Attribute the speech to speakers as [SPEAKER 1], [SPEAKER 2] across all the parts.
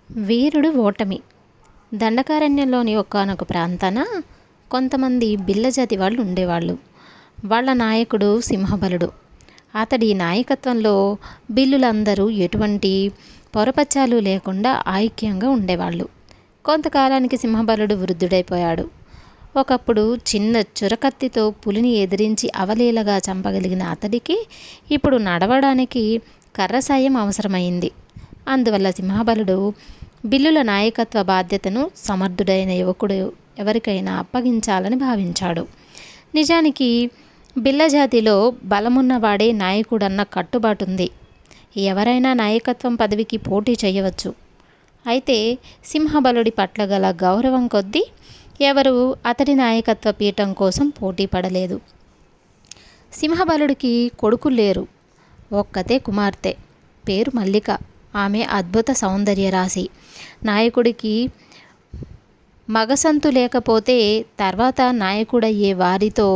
[SPEAKER 1] వీరుడు ఓటమి. దండకారణ్యంలోని ఒకానొక ప్రాంతాన కొంతమంది బిల్లజాతి వాళ్ళు ఉండేవాళ్ళు. వాళ్ళ నాయకుడు సింహబలుడు. అతడి నాయకత్వంలో బిల్లులందరూ ఎటువంటి పొరపచ్చాలు లేకుండా ఐక్యంగా ఉండేవాళ్ళు. కొంతకాలానికి సింహబలుడు వృద్ధుడైపోయాడు. ఒకప్పుడు చిన్న చురకత్తితో పులిని ఎదిరించి అవలీలగా చంపగలిగిన అతడికి ఇప్పుడు నడవడానికి కర్ర సాయం అవసరమైంది. అందువల్ల సింహబలుడు బిల్లుల నాయకత్వ బాధ్యతను సమర్థుడైన యువకుడు ఎవరికైనా అప్పగించాలని భావించాడు. నిజానికి బిల్లజాతిలో బలమున్నవాడే నాయకుడన్న కట్టుబాటుంది. ఎవరైనా నాయకత్వం పదవికి పోటీ చేయవచ్చు. అయితే సింహబలుడి పట్ల గల గౌరవం కొద్దీ ఎవరు అతడి నాయకత్వ పీఠం కోసం పోటీ పడలేదు. సింహబలుడికి కొడుకులు లేరు. ఒక్కతే కుమార్తె, పేరు మల్లిక. ఆమె అద్భుత సౌందర్య రాశి. నాయకుడికి మగసంతు లేకపోతే తర్వాత నాయకుడయ్యే వారితో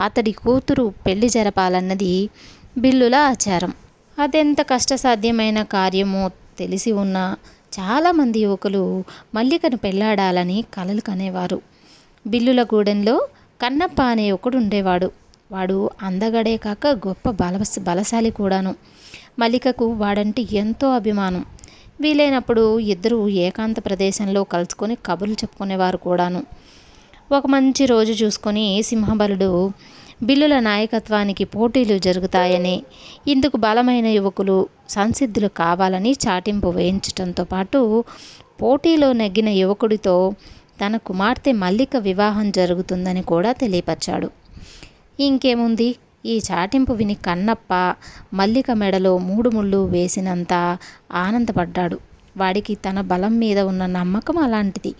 [SPEAKER 1] అతడి కూతురు పెళ్లి జరపాలన్నది బిల్లుల ఆచారం. అదెంత కష్టసాధ్యమైన కార్యమో తెలిసి ఉన్న చాలామంది యువకులు మల్లికను పెళ్లాడాలని కలలు కనేవారు. బిల్లుల గూడెంలో కన్నప్ప అనే ఒకడు ఉండేవాడు. వాడు అందగడే కాక గొప్ప బలశాలి కూడాను. మల్లికకు వాడంటే ఎంతో అభిమానం. వీలైనప్పుడు ఇద్దరూ ఏకాంత ప్రదేశంలో కలుసుకొని కబుర్లు చెప్పుకునేవారు కూడాను. ఒక మంచి రోజు చూసుకొని సింహబలుడు బిల్లుల నాయకత్వానికి పోటీలు జరుగుతాయని, ఇందుకు బలమైన యువకులు సంసిద్ధులు కావాలని చాటింపు వేయించడంతో పాటు పోటీలో నెగ్గిన యువకుడితో తన కుమార్తె మల్లిక వివాహం జరుగుతుందని కూడా తెలియపరిచాడు. ఇంకేముంది, ఈ చాటింపు విని కన్నప్ప మల్లిక మెడలో 3 ముళ్ళు వేసినంత ఆనందపడ్డాడు. వాడికి తన బలం మీద ఉన్న నమ్మకం అలాంటిది.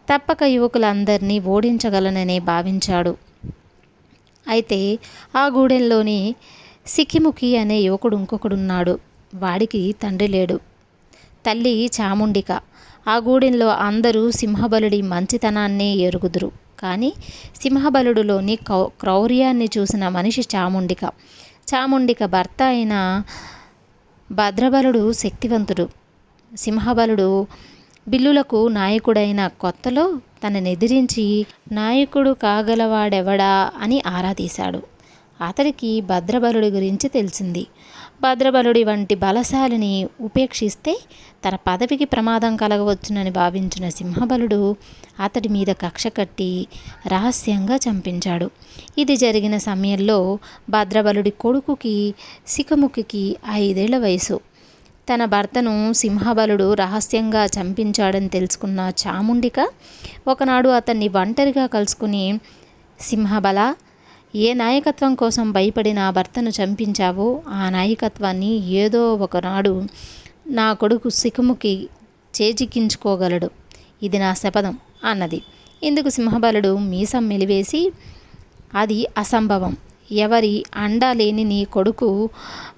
[SPEAKER 1] తప్పక యువకులందరినీ ఓడించగలననే భావించాడు. అయితే ఆ గూడెంలోని సికిముకి అనే యువకుడు ఇంకొకడున్నాడు. వాడికి తండ్రి లేడు, తల్లి చాముండిక. ఆ గూడెంలో అందరూ సింహబలుడి మంచితనాన్నే ఎరుగుదురు. కానీ సింహబలుడిలోని క్రౌర్యాన్ని చూసిన మనిషి చాముండిక. చాముండిక భర్త అయిన భద్రబలుడు శక్తివంతుడు. సింహబలుడు బిల్లులకు నాయకుడైన కొత్తలో తననెదిరించి నాయకుడు కాగలవాడెవడా అని ఆరా తీశాడు. అతడికి భద్రబలుడి గురించి తెలిసింది. భద్రబలుడి వంటి బలశాలిని ఉపేక్షిస్తే తన పదవికి ప్రమాదం కలగవచ్చునని భావించిన సింహబలుడు అతడి మీద కక్ష కట్టి రహస్యంగా చంపించాడు. ఇది జరిగిన సమయంలో భద్రబలుడి కొడుకుకి సికముకి 5 ఏళ్ల వయసు. తన భర్తను సింహబలుడు రహస్యంగా చంపించాడని తెలుసుకున్న చాముండిక ఒకనాడు అతన్ని ఒంటరిగా కలుసుకుని, సింహబల, ఏ నాయకత్వం కోసం భయపడి నా భర్తను చంపించావో ఆ నాయకత్వాన్ని ఏదో ఒకనాడు నా కొడుకు సికముకి చేజిక్కించుకోగలడు. ఇది నా శపథం అన్నది. ఇందుకు సింహబలుడు మీసం మెలివేసి, అది అసంభవం. ఎవరి అండా లేని నీ కొడుకు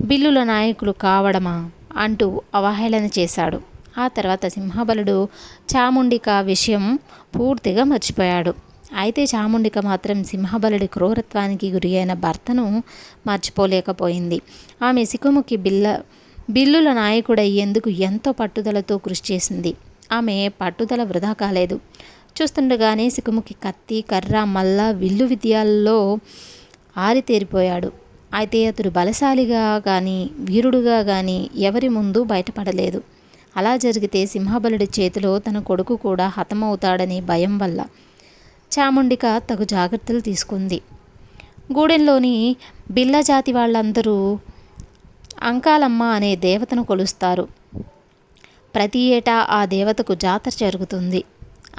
[SPEAKER 1] బిల్లుల నాయకులు కావడమా అంటూ అవహేళన చేశాడు. ఆ తర్వాత సింహబలుడు చాముండిక విషయం పూర్తిగా మర్చిపోయాడు. అయితే చాముండిక మాత్రం సింహబలుడి క్రూరత్వానికి గురి అయిన భర్తను మర్చిపోలేకపోయింది. ఆమె సికుముకి బిల్లుల నాయకుడయ్యేందుకు ఎంతో పట్టుదలతో కృషి చేసింది. ఆమె పట్టుదల వృధా కాలేదు. చూస్తుండగానే సికుముకి కత్తి, కర్ర, మల్ల, విల్లు విద్యల్లో ఆరితేరిపోయాడు. అయితే అతడు బలశాలిగా కానీ వీరుడుగా కానీ ఎవరి ముందు బయటపడలేదు. అలా జరిగితే సింహబలుడి చేతిలో తన కొడుకు కూడా హతమవుతాడనే భయం వల్ల చాముండిక తగు జాగ్రత్తలు తీసుకుంది. గూడెంలోని బిల్ల జాతి వాళ్ళందరూ అంకాలమ్మ అనే దేవతను కొలుస్తారు. ప్రతి ఏటా ఆ దేవతకు జాతర జరుగుతుంది.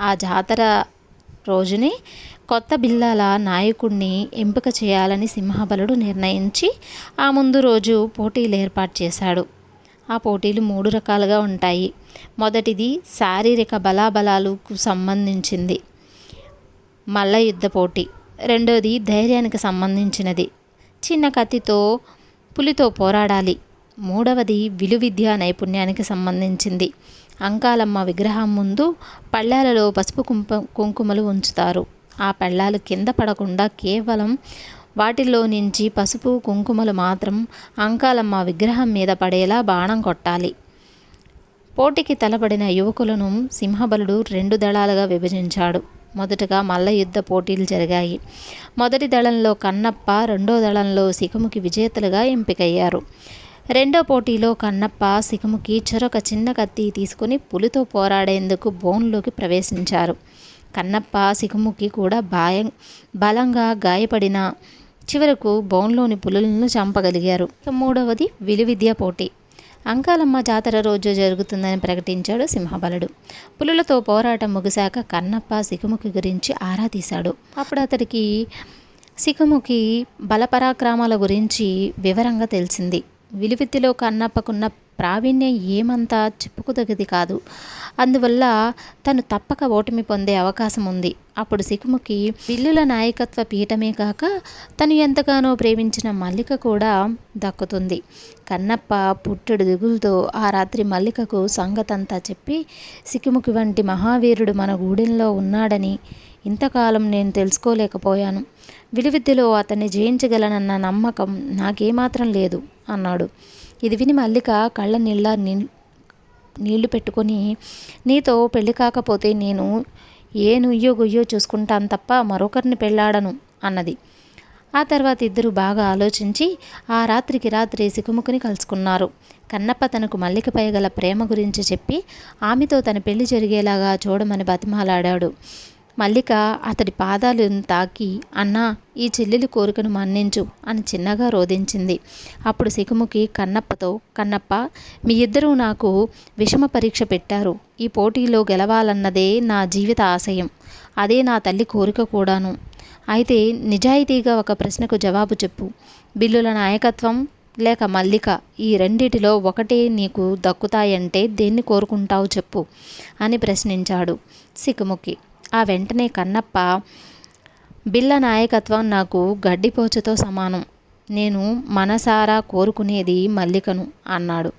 [SPEAKER 1] ఆ జాతర రోజునే కొత్త బిల్లాల నాయకుడిని ఎంపిక చేయాలని సింహబలుడు నిర్ణయించి ఆ ముందు రోజు పోటీలు ఏర్పాటు చేశాడు. ఆ పోటీలు 3 రకాలుగా ఉంటాయి. మొదటిది శారీరక బలాబలాలకు సంబంధించింది, మల్ల యుద్ధ పోటీ. రెండోది ధైర్యానికి సంబంధించినది, చిన్న కత్తితో పులితో పోరాడాలి. మూడవది విలువిద్యా నైపుణ్యానికి సంబంధించింది. అంకాలమ్మ విగ్రహం ముందు పళ్ళాలలో పసుపు కుంకుమలు ఉంచుతారు. ఆ పళ్ళాలు కింద పడకుండా కేవలం వాటిల్లో నుంచి పసుపు కుంకుమలు మాత్రం అంకాలమ్మ విగ్రహం మీద పడేలా బాణం కొట్టాలి. పోటీకి తలపడిన యువకులను సింహబలుడు 2 దళాలుగా విభజించాడు. మొదటగా మల్ల యుద్ధ పోటీలు జరిగాయి. మొదటి దళంలో కన్నప్ప, రెండో దళంలో సికముకి విజేతలుగా ఎంపికయ్యారు. రెండో పోటీలో కన్నప్ప సికముకి చెరొక చిన్న కత్తి తీసుకుని పులితో పోరాడేందుకు బోన్లోకి ప్రవేశించారు. కన్నప్ప సికముకి కూడా బలంగా గాయపడిన చివరకు బోన్లోని పులులను చంపగలిగారు. మూడవది విలువిద్య పోటీ. అంకాలమ్మ జాతర రోజు జరుగుతుందని ప్రకటించాడు సింహబలుడు. పులులతో పోరాటం ముగిశాక కన్నప్ప సికముకి గురించి ఆరా తీశాడు. అప్పుడు అతడికి సికముకి బలపరాక్రమాల గురించి వివరంగా తెలిసింది. విలువిద్యలో కన్నప్పకున్న ప్రావీణ్యం ఏమంతా చెప్పుకోదగ్గది కాదు. అందువల్ల తను తప్పక ఓటమి పొందే అవకాశం ఉంది. అప్పుడు సికముకి బిల్లుల నాయకత్వ పీఠమే కాక తను ఎంతగానో ప్రేమించిన మల్లిక కూడా దక్కుతుంది. కన్నప్ప పుట్టెడు దిగులతో ఆ రాత్రి మల్లికకు సంగతంతా చెప్పి, సికముకి వంటి మహావీరుడు మన గూడెంలో ఉన్నాడని ఇంతకాలం నేను తెలుసుకోలేకపోయాను. విలువిద్యలో అతన్ని జయించగలనన్న నమ్మకం నాకేమాత్రం లేదు అన్నాడు. ఇది విని మల్లిక కళ్ళ నీళ్లు పెట్టుకొని, నీతో పెళ్లి కాకపోతే నేను ఏ నుయ్యో గుయ్యో చూసుకుంటాను తప్ప మరొకరిని పెళ్ళాడను అన్నది. ఆ తర్వాత ఇద్దరు బాగా ఆలోచించి ఆ రాత్రికి రాత్రి సికముకిని కలుసుకున్నారు. కన్నప్ప తనకు మల్లికపై గల ప్రేమ గురించి చెప్పి ఆమెతో తన పెళ్లి జరిగేలాగా చూడమని బతిమాలాడాడు. మల్లిక అతడి పాదాలను తాకి, అన్నా, ఈ చెల్లెలి కోరికను మన్నించు అని చిన్నగా రోదించింది. అప్పుడు సికముకి కన్నప్పతో, కన్నప్ప, మీ ఇద్దరూ నాకు విషమ పరీక్ష పెట్టారు. ఈ పోటీలో గెలవాలన్నదే నా జీవిత ఆశయం. అదే నా తల్లి కోరిక కూడాను. అయితే నిజాయితీగా ఒక ప్రశ్నకు జవాబు చెప్పు. బిల్లుల నాయకత్వం లేక మల్లిక, ఈ రెండిటిలో ఒకటే నీకు దక్కుతాయంటే దేన్ని కోరుకుంటావు చెప్పు అని ప్రశ్నించాడు సికముకి. ఆ వెంటనే కన్నప్ప, బిల్ల నాయకత్వం నాకు గడ్డిపోచతో సమానం. నేను మనసారా కోరుకునేది మల్లికను అన్నాడు.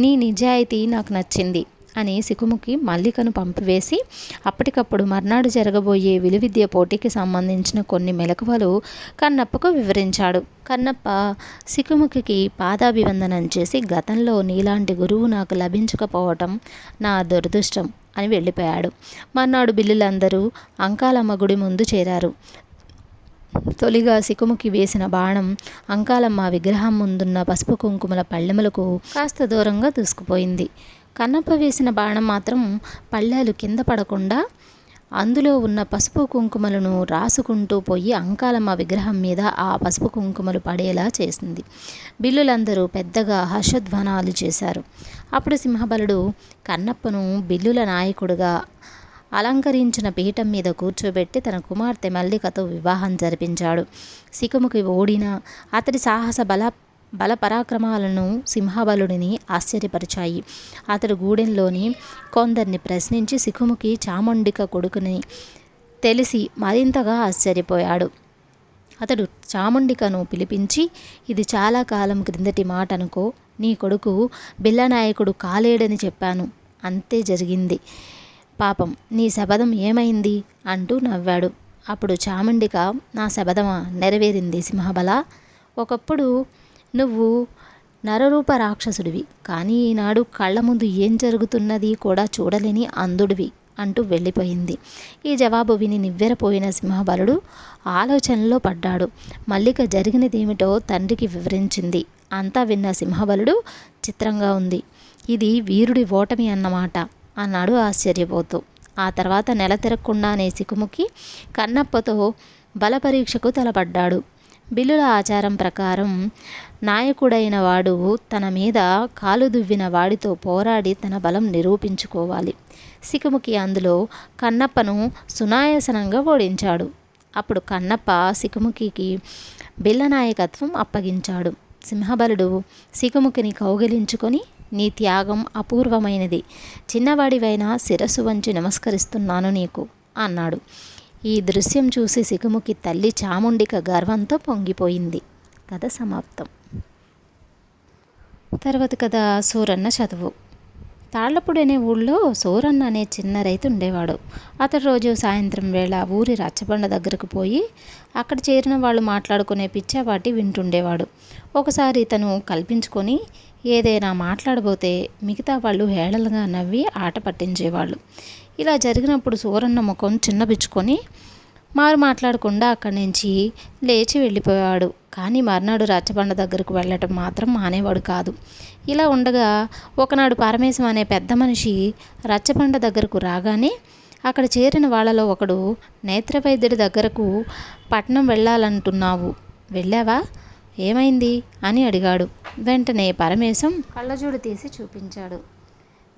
[SPEAKER 1] నీ నిజాయితీ నాకు నచ్చింది అని సికముకి మల్లికను పంపివేసి అప్పటికప్పుడు మర్నాడు జరగబోయే విలువిద్య పోటీకి సంబంధించిన కొన్ని మెలకువలు కన్నప్పకు వివరించాడు. కన్నప్ప సికముకి పాదాభివందనం చేసి, గతంలో నీలాంటి గురువు నాకు లభించకపోవటం నా దురదృష్టం అని వెళ్ళిపోయాడు. మర్నాడు బిల్లులందరూ అంకాలమ్మ గుడి ముందు చేరారు. తొలిగా సికముకి వేసిన బాణం అంకాలమ్మ విగ్రహం ముందున్న పసుపు కుంకుమల పళ్ళెములకు కాస్త దూరంగా దూసుకుపోయింది. కన్నప్ప వేసిన బాణం మాత్రం పళ్ళాలు కింద పడకుండా అందులో ఉన్న పసుపు కుంకుమలను రాసుకుంటూ పోయి అంకాలమ్మ విగ్రహం మీద ఆ పసుపు కుంకుమలు పడేలా చేసింది. బిల్లులందరూ పెద్దగా హర్షధ్వానాలు చేశారు. అప్పుడు సింహబలుడు కన్నప్పను బిల్లుల నాయకుడుగా అలంకరించిన పీఠం మీద కూర్చోబెట్టి తన కుమార్తె మల్లికతో వివాహం జరిపించాడు. సికముకి ఓడిన అతడి సాహస బల పరాక్రమాలను సింహబలుడిని ఆశ్చర్యపరిచాయి. అతడు గూడెంలోని కొందరిని ప్రశ్నించి సికముకి చాముండిక కొడుకుని తెలిసి మరింతగా ఆశ్చర్యపోయాడు. అతడు చాముండికను పిలిపించి, ఇది చాలా కాలం క్రిందటి మాట అనుకో. నీ కొడుకు బిల్లనాయకుడు కాలేడని చెప్పాను. అంతే జరిగింది. పాపం, నీ శపథం ఏమైంది అంటూ నవ్వాడు. అప్పుడు చాముండిక, నా శపథమా నెరవేరింది సింహబల. ఒకప్పుడు నువ్వు నరరూప రాక్షసుడివి, కానీ ఈనాడు కళ్ళ ముందు ఏం జరుగుతున్నది కూడా చూడలేని అంధుడివి అంటూ వెళ్ళిపోయింది. ఈ జవాబు విని నివ్వెరపోయిన సింహబలుడు ఆలోచనలో పడ్డాడు. మల్లిక జరిగినదేమిటో తండ్రికి వివరించింది. అంతా విన్న సింహబలుడు, చిత్రంగా ఉంది, ఇది వీరుడి ఓటమి అన్నమాట అన్నాడు ఆశ్చర్యపోతూ. ఆ తర్వాత నెల తిరగకుండానే సికముకి కన్నప్పతో బలపరీక్షకు తలపడ్డాడు. బిల్లుల ఆచారం ప్రకారం నాయకుడైన వాడు తన మీద కాలు దువ్విన వాడితో పోరాడి తన బలం నిరూపించుకోవాలి. సికముకి అందులో కన్నప్పను సునాయాసనంగా ఓడించాడు. అప్పుడు కన్నప్ప సికముకి బిల్ల నాయకత్వం అప్పగించాడు. సింహబలుడు సికముకిని కౌగిలించుకొని, నీ త్యాగం అపూర్వమైనది. చిన్నవాడివైనా శిరస్సు వంచి నమస్కరిస్తున్నాను నీకు అన్నాడు. ఈ దృశ్యం చూసి సికముకి తల్లి చాముండిక గర్వంతో పొంగిపోయింది. కథ సమాప్తం. తర్వాత కథ సూరన్న చదువు. తాళ్లపూడి అనే ఊళ్ళో సూరన్న అనే చిన్న రైతు ఉండేవాడు. అతడు రోజు సాయంత్రం వేళ ఊరి రచ్చబండ దగ్గరకు పోయి అక్కడ చేరిన వాళ్ళు మాట్లాడుకునే పిచ్చాపాటి వింటుండేవాడు. ఒకసారి తను కల్పించుకొని ఏదైనా మాట్లాడబోతే మిగతా వాళ్ళు హేళనగా నవ్వి ఆట పట్టించేవాళ్ళు. ఇలా జరిగినప్పుడు సూరన్న ముఖం చిన్నబిచ్చుకొని మారు మాట్లాడకుండా అక్కడి నుంచి లేచి వెళ్ళిపోయాడు. కానీ మర్నాడు రచ్చబండ దగ్గరకు వెళ్ళటం మాత్రం మానేవాడు కాదు. ఇలా ఉండగా ఒకనాడు పరమేశం అనే పెద్ద మనిషి రచ్చబండ దగ్గరకు రాగానే అక్కడ చేరిన వాళ్ళలో ఒకడు, నేత్రవైద్యుడి దగ్గరకు పట్నం వెళ్ళాలంటున్నావు, వెళ్ళావా, ఏమైంది అని అడిగాడు. వెంటనే పరమేశం కళ్ళజోడు తీసి చూపించాడు.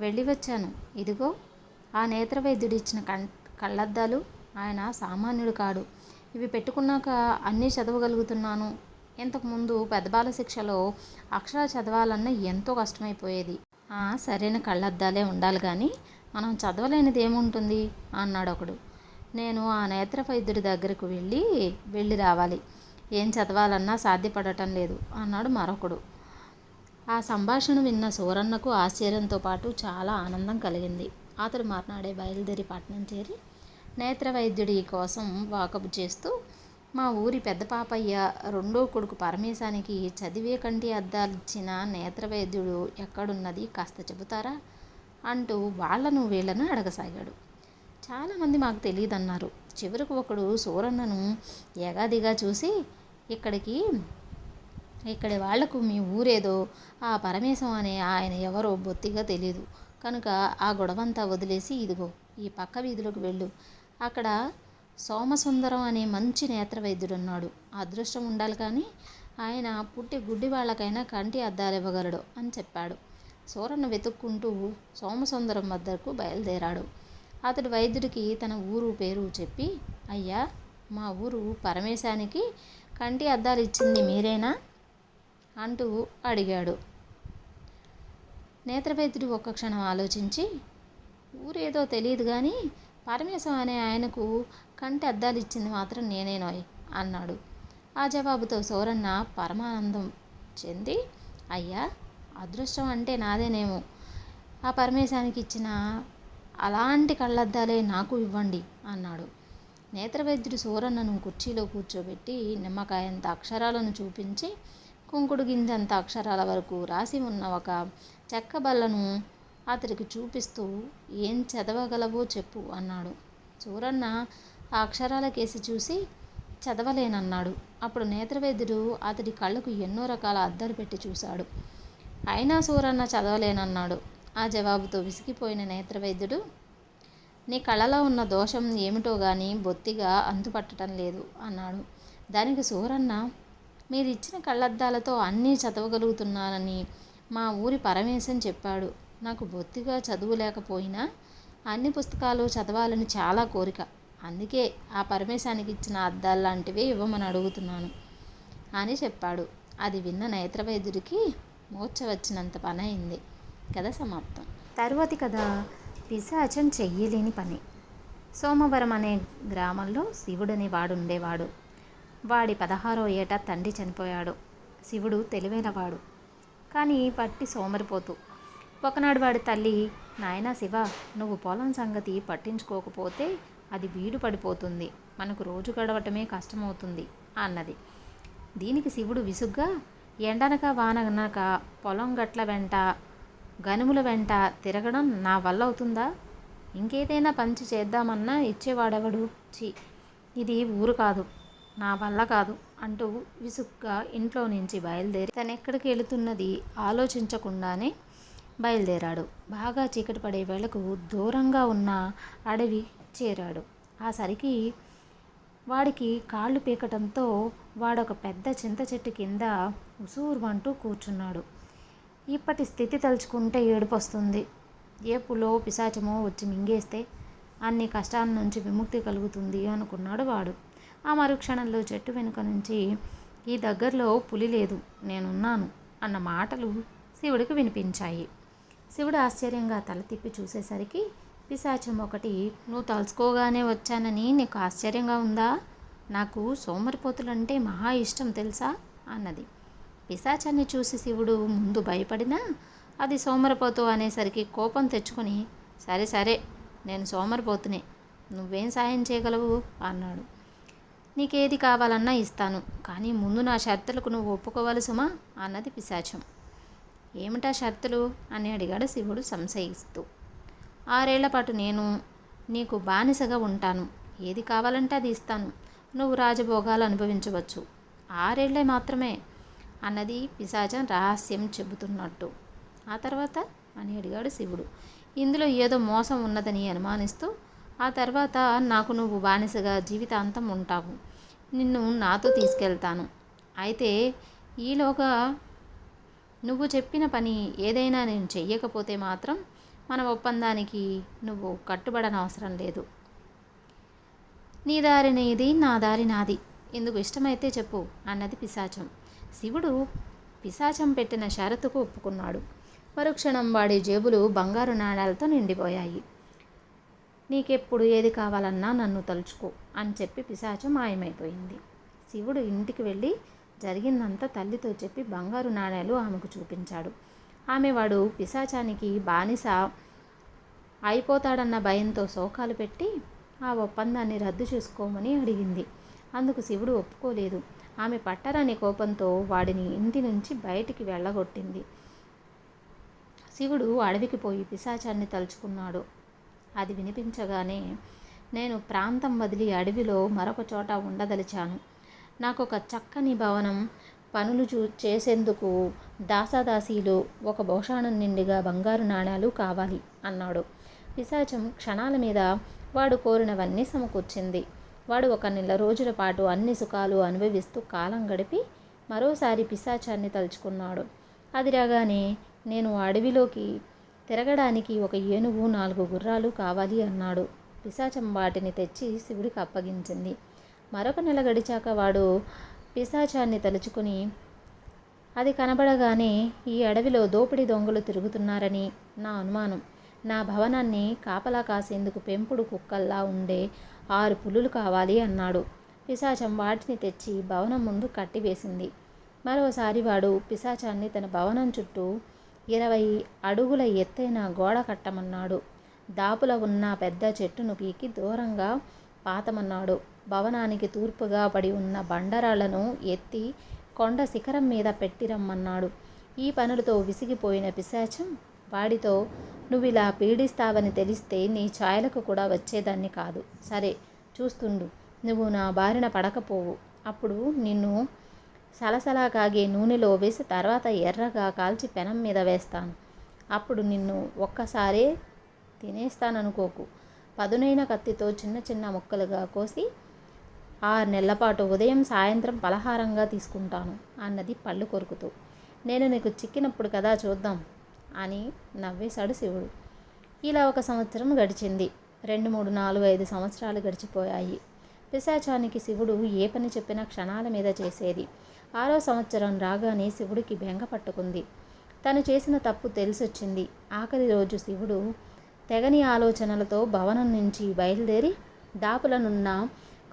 [SPEAKER 1] వెళ్ళి వచ్చాను, ఇదిగో ఆ నేత్రవైద్యుడు ఇచ్చిన కళ్ళద్దాలు. ఆయన సామాన్యుడు కాడు. ఇవి పెట్టుకున్నాక అన్నీ చదవగలుగుతున్నాను. ఇంతకుముందు పెద్దబాల శిక్షలో అక్షరాలు చదవాలన్నా ఎంతో కష్టమైపోయేది. సరైన కళ్ళద్దాలే ఉండాలి కానీ మనం చదవలేనిది ఏముంటుంది అన్నాడు ఒకడు. నేను ఆ నేత్ర వైద్యుడి దగ్గరకు వెళ్ళి రావాలి, ఏం చదవాలన్నా సాధ్యపడటం లేదు అన్నాడు మరొకడు. ఆ సంభాషణ విన్న సూరన్నకు ఆశ్చర్యంతో పాటు చాలా ఆనందం కలిగింది. అతడు మర్నాడే బయలుదేరి పట్నం చేరి నేత్ర వైద్యుడి కోసం వాకబు చేస్తూ, మా ఊరి పెద్ద పాపయ్య రెండో కొడుకు పరమేశానికి చదివే కంటి అద్దాలిచ్చిన నేత్ర వైద్యుడు ఎక్కడున్నది కాస్త చెబుతారా అంటూ వాళ్ళను వీళ్ళను అడగసాగాడు. చాలామంది మాకు తెలియదన్నారు. చివరికి ఒకడు సూరన్నను ఎగాదిగా చూసి, ఇక్కడి వాళ్లకు మీ ఊరేదో, ఆ పరమేశం అనే ఆయన ఎవరో బొత్తిగా తెలీదు కనుక ఆ గొడవంతా వదిలేసి ఇదిగో ఈ పక్క వీధిలోకి వెళ్ళు, అక్కడ సోమసుందరం అనే మంచి నేత్ర వైద్యుడున్నాడు. అదృష్టం ఉండాలి కానీ ఆయన పుట్టి గుడ్డి వాళ్ళకైనా కంటి అద్దాలు ఇవ్వగలడు అని చెప్పాడు. సూరన్న వెతుక్కుంటూ సోమసుందరం వద్దకు బయలుదేరాడు. అతడు వైద్యుడికి తన ఊరు పేరు చెప్పి, అయ్యా, మా ఊరు పరమేశానికి కంటి అద్దాలు ఇచ్చింది మీరేనా అంటూ అడిగాడు. నేత్రవైద్యుడు ఒక్క క్షణం ఆలోచించి, ఊరేదో తెలియదు కానీ పరమేశం అనే ఆయనకు కంటి అద్దాలు ఇచ్చింది మాత్రం నేనేనోయ్ అన్నాడు. ఆ జవాబుతో సూరన్న పరమానందం చెంది, అయ్యా, అదృష్టం అంటే నాదేనేమో, ఆ పరమేశానికి ఇచ్చిన అలాంటి కళ్ళద్దాలే నాకు ఇవ్వండి అన్నాడు. నేత్రవైద్యుడు సూరన్నను కుర్చీలో కూర్చోబెట్టి నిమ్మకాయంత అక్షరాలను చూపించి కుంకుడు గింజంత అక్షరాల వరకు రాసి ఉన్న ఒక చెక్క బల్లను అతడికి చూపిస్తూ, ఏం చదవగలవో చెప్పు అన్నాడు. సూరన్న ఆ అక్షరాల కేసి చూసి చదవలేనన్నాడు. అప్పుడు నేత్రవైద్యుడు అతడి కళ్ళకు ఎన్నో రకాల అద్దాలు పెట్టి చూశాడు. అయినా సూరన్న చదవలేనన్నాడు. ఆ జవాబుతో విసిగిపోయిన నేత్రవైద్యుడు, నీ కళ్ళలో ఉన్న దోషం ఏమిటో గాని బొత్తిగా అంతుపట్టడం లేదు అన్నాడు. దానికి సూరన్న, మీరిచ్చిన కళ్ళద్దాలతో అన్నీ చదవగలుగుతున్నానని మా ఊరి పరమేశం చెప్పాడు. నాకు బొత్తిగా చదువు లేకపోయినా అన్ని పుస్తకాలు చదవాలని చాలా కోరిక. అందుకే ఆ పరమేశానికి ఇచ్చిన అద్దాల్లాంటివే ఇవ్వమని అడుగుతున్నాను అని చెప్పాడు. అది విన్న నేత్రవైద్యుడికి మూర్ఛ వచ్చినంత పని అయింది. కథ సమాప్తం. తరువాతి కథ పిశాచం చెయ్యలేని పని. సోమవరం అనే గ్రామంలో శివుడనే వాడుండేవాడు. వాడి 16వ ఏట తండ్రి చనిపోయాడు. శివుడు తెలివైనవాడు కానీ పట్టి సోమరిపోతూ. ఒకనాడు వాడి తల్లి, నాయనా శివ, నువ్వు పొలం సంగతి పట్టించుకోకపోతే అది బీడు పడిపోతుంది, మనకు రోజు గడవటమే కష్టమవుతుంది అన్నది. దీనికి శివుడు విసుగ్గా, ఎండనక వాననక పొలం గట్ల వెంట గనుముల వెంట తిరగడం నా వల్ల అవుతుందా? ఇంకేదైనా పంచి చేద్దామన్నా ఇచ్చేవాడెవడు? ఇది ఊరు కాదు, నా వల్ల కాదు అంటూ విసుగ్గా ఇంట్లో నుంచి బయలుదేరి తనెక్కడికి వెళుతున్నది ఆలోచించకుండానే బయలుదేరాడు. బాగా చీకటి పడే వేళకు దూరంగా ఉన్న అడవి చేరాడు. ఆ సరికి వాడికి కాళ్ళు పీకటంతో వాడొక పెద్ద చింత చెట్టు కింద ఉసూరుమంటూ కూర్చున్నాడు. ఇప్పటి స్థితి తలుచుకుంటే ఏడుపొస్తుంది. ఏ పులో పిశాచమో వచ్చి మింగేస్తే అన్ని కష్టాల నుంచి విముక్తి కలుగుతుంది అనుకున్నాడు వాడు. ఆ మరుక్షణంలో చెట్టు వెనుక నుంచి, ఈ దగ్గరలో పులి లేదు, నేనున్నాను అన్న మాటలు శివుడికి వినిపించాయి. శివుడు ఆశ్చర్యంగా తల తిప్పి చూసేసరికి పిశాచం ఒకటి, నువ్వు తలుచుకోగానే వచ్చానని నీకు ఆశ్చర్యంగా ఉందా? నాకు సోమరిపోతులంటే మహా ఇష్టం తెలుసా అన్నది. పిశాచాన్ని చూసి శివుడు ముందు భయపడినా అది సోమరిపోతు అనేసరికి కోపం తెచ్చుకొని, సరే సరే, నేను సోమరిపోతునే, నువ్వేం సాయం చేయగలవు అన్నాడు. నీకేది కావాలన్నా ఇస్తాను, కానీ ముందు నా షరతులకు నువ్వు ఒప్పుకోవాలి సుమా అన్నది పిశాచం. ఏమిటా షరతులు అని అడిగాడు శివుడు సంశయిస్తూ. 6 ఏళ్ల పాటు నేను నీకు బానిసగా ఉంటాను, ఏది కావాలంటే అది ఇస్తాను, నువ్వు రాజభోగాలు అనుభవించవచ్చు. 6 ఏళ్లే మాత్రమే అన్నది పిశాచం రహస్యం చెబుతున్నట్టు. ఆ తర్వాత అని అడిగాడు శివుడు. ఇందులో ఏదో మోసం ఉన్నదని అనుమానిస్తూ, ఆ తర్వాత నాకు నువ్వు బానిసగా జీవితాంతం ఉంటావు, నిన్ను నాతో తీసుకెళ్తాను. అయితే ఈలోగా నువ్వు చెప్పిన పని ఏదైనా నేను చెయ్యకపోతే మాత్రం మన ఒప్పందానికి నువ్వు కట్టుబడనవసరం లేదు. నీ దారి నీది, నా దారి నాది, ఇందుకు ఇష్టమైతే చెప్పు అన్నది పిశాచం. శివుడు పిశాచం పెట్టిన షరతుకు ఒప్పుకున్నాడు. మరుక్షణం వాడి జేబులు బంగారు నాణాలతో నిండిపోయాయి. నీకెప్పుడు ఏది కావాలన్నా నన్ను తలుచుకో అని చెప్పి పిశాచం మాయమైపోయింది. శివుడు ఇంటికి వెళ్ళి జరిగిందంతా తల్లితో చెప్పి బంగారు నాణేలు ఆమెకు చూపించాడు. ఆమె వాడు పిశాచానికి బానిస అయిపోతాడన్న భయంతో శోకాలు పెట్టి ఆ ఒప్పందాన్ని రద్దు చేసుకోమని అడిగింది. అందుకు శివుడు ఒప్పుకోలేదు. ఆమె పట్టరాని కోపంతో వాడిని ఇంటి నుంచి బయటికి వెళ్ళగొట్టింది. శివుడు అడవికి పోయి పిశాచాన్ని తలుచుకున్నాడు. అది వినిపించగానే, నేను ప్రాంతం వదిలి అడవిలో మరొక చోట ఉండదలిచాను. నాకొక చక్కని భవనం, పనులు చేసేందుకు దాసాదాసీలు, ఒక భోషాణం నిండుగా బంగారు నాణాలు కావాలి అన్నాడు. పిశాచం క్షణాల మీద వాడు కోరినవన్నీ సమకూర్చింది. వాడు 1 నెల రోజుల పాటు అన్ని సుఖాలు అనుభవిస్తూ కాలం గడిపి మరోసారి పిశాచాన్ని తలుచుకున్నాడు. అది రాగానే, నేను అడవిలోకి తిరగడానికి ఒక ఏనుగు, 4 గుర్రాలు కావాలి అన్నాడు. పిశాచం వాటిని తెచ్చి శివుడికి అప్పగించింది. మరొక నెల గడిచాక వాడు పిశాచాన్ని తలుచుకుని, అది కనబడగానే, ఈ అడవిలో దోపిడీ దొంగలు తిరుగుతున్నారని నా అనుమానం, నా భవనాన్ని కాపలా కాసేందుకు పెంపుడు కుక్కల్లా ఉండే 6 పులులు కావాలి అన్నాడు. పిశాచం వాటిని తెచ్చి భవనం ముందు కట్టివేసింది. మరోసారి వాడు పిశాచాన్ని తన భవనం చుట్టూ 20 అడుగుల ఎత్తైన గోడ కట్టమన్నాడు. దాపుల ఉన్న పెద్ద చెట్టును పీకి దూరంగా పాతమన్నాడు. భవనానికి తూర్పుగా పడి ఉన్న బండరాళ్లను ఎత్తి కొండ శిఖరం మీద పెట్టిరమ్మన్నాడు. ఈ పనులతో విసిగిపోయిన పిశాచం వాడితో, నువ్విలా పీడిస్తావని తెలిస్తే నీ ఛాయలకు కూడా వచ్చేదాన్ని కాదు. సరే, చూస్తుండు, నువ్వు నా బారిన పడకపోవు. అప్పుడు నిన్ను సలసలా కాగే నూనెలో వేసి తర్వాత ఎర్రగా కాల్చి పెనం మీద వేస్తాను. అప్పుడు నిన్ను ఒక్కసారే తినేస్తాననుకోకు. పదునైన కత్తితో చిన్న చిన్న ముక్కలుగా కోసి 6 నెలల పాటు ఉదయం సాయంత్రం పలహారంగా తీసుకుంటాను అన్నది పళ్ళు కొరుకుతూ. నేను నీకు చిక్కినప్పుడు కదా చూద్దాం అని నవ్వేశాడు శివుడు. ఇలా 1 సంవత్సరం గడిచింది. 2, 3, 4, 5 సంవత్సరాలు గడిచిపోయాయి. పిశాచానికి శివుడు ఏ పని చెప్పినా క్షణాల మీద చేసేది. 6వ సంవత్సరం రాగానే శివుడికి బెంగ పట్టుకుంది. తను చేసిన తప్పు తెలిసొచ్చింది. ఆఖరి రోజు శివుడు తెగని ఆలోచనలతో భవనం నుంచి బయలుదేరి దాపులనున్న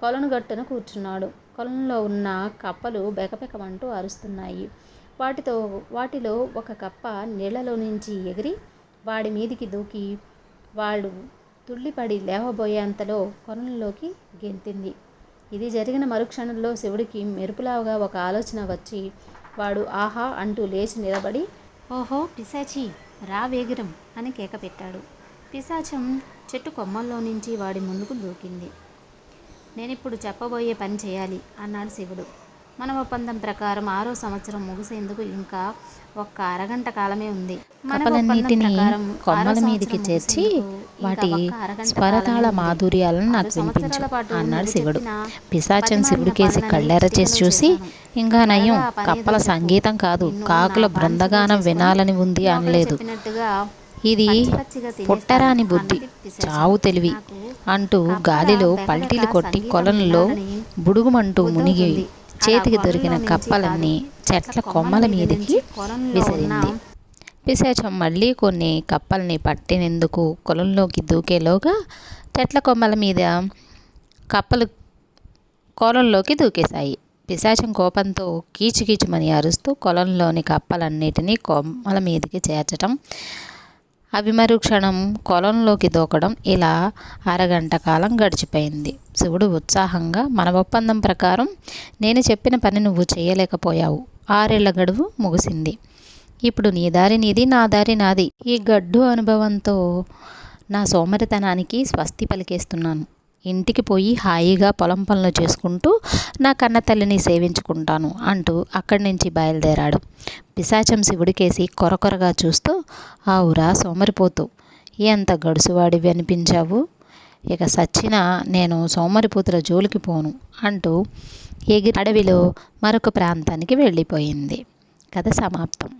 [SPEAKER 1] కొలనుగట్టున కూర్చున్నాడు. కొలంలో ఉన్న కప్పలు బెకబెకమంటూ అరుస్తున్నాయి. వాటిలో ఒక కప్ప నీళ్లలో నుంచి ఎగిరి వాడి మీదికి దూకి వాడు తుళ్ళిపడి లేవబోయేంతలో కొలంలోకి గెంతింది. ఇది జరిగిన మరుక్షణంలో శివుడికి మెరుపులాగా ఒక ఆలోచన వచ్చి వాడు ఆహా అంటూ లేచి నిలబడి, ఓహో పిశాచి, రా వేగిరం అని కేక పెట్టాడు. పిశాచం చెట్టు కొమ్మల్లో నుంచి వాడి ముందుకు దూకింది. నేనిప్పుడు చెప్పబోయే పని చేయాలి అన్నాడు శివుడు. మన ఒప్పందం ప్రకారం 6వ సంవత్సరం ముగిసేందుకు ఇంకా 1 అరగంట కాలమే ఉంది.
[SPEAKER 2] కప్పలన్నిటినీ కొమ్మల మీదికి చేర్చి వాటి స్వరతాళ మాధుర్యాలను నాకు వినిపించు అన్నాడు శివుడు. పిశాచం శివుడికేసి కళ్ళెర చేసి చూసి, ఇంకా నయం, కప్పల సంగీతం కాదు, కాకుల బృందగానం వినాలని ఉంది అనలేదు. ఇది పుట్టరాని బుద్ధి, చావు తెలివి అంటూ గాలిలో పల్టీలు కొట్టి కొలంలో బుడుగుమంటూ మునిగి చేతికి దొరికిన కప్పలన్నీ చెట్ల కొమ్మల మీదకి విసిరింది. పిశాచం మళ్ళీ కొన్ని కప్పల్ని పట్టినందుకు కొలంలోకి దూకేలోగా చెట్ల కొమ్మల మీద కప్పలు కొలంలోకి దూకేశాయి. పిశాచం కోపంతో కీచుకీచుమని అరుస్తూ కొలంలోని కప్పలన్నిటినీ కొమ్మల మీదకి చేర్చటం, అవి మరుక్షణం కొలంలోకి దూకడం, ఇలా అరగంట కాలం గడిచిపోయింది. శివుడు ఉత్సాహంగా, మన ఒప్పందం ప్రకారం నేను చెప్పిన పని నువ్వు చేయలేకపోయావు. 6 ఏళ్ల గడువు ముగిసింది. ఇప్పుడు నీ దారి నీది, నా దారి నాది. ఈ గడ్డు అనుభవంతో నా సోమరితనానికి స్వస్తి పలికేస్తున్నాను. ఇంటికి పోయి హాయిగా పొలం పనులు చేసుకుంటూ నా కన్న తల్లిని సేవించుకుంటాను అంటూ అక్కడి నుంచి బయలుదేరాడు. పిశాచం శివుడికేసి కొరకొరగా చూస్తూ, ఆవురా సోమరిపోతూ, ఎంత గడుసువాడివి అనిపించావు. ఇక సచ్చినా నేను సోమరిపోతుల జోలికి పోను అంటూ ఎగిరి అడవిలో మరొక ప్రాంతానికి వెళ్ళిపోయింది. కథ సమాప్తం.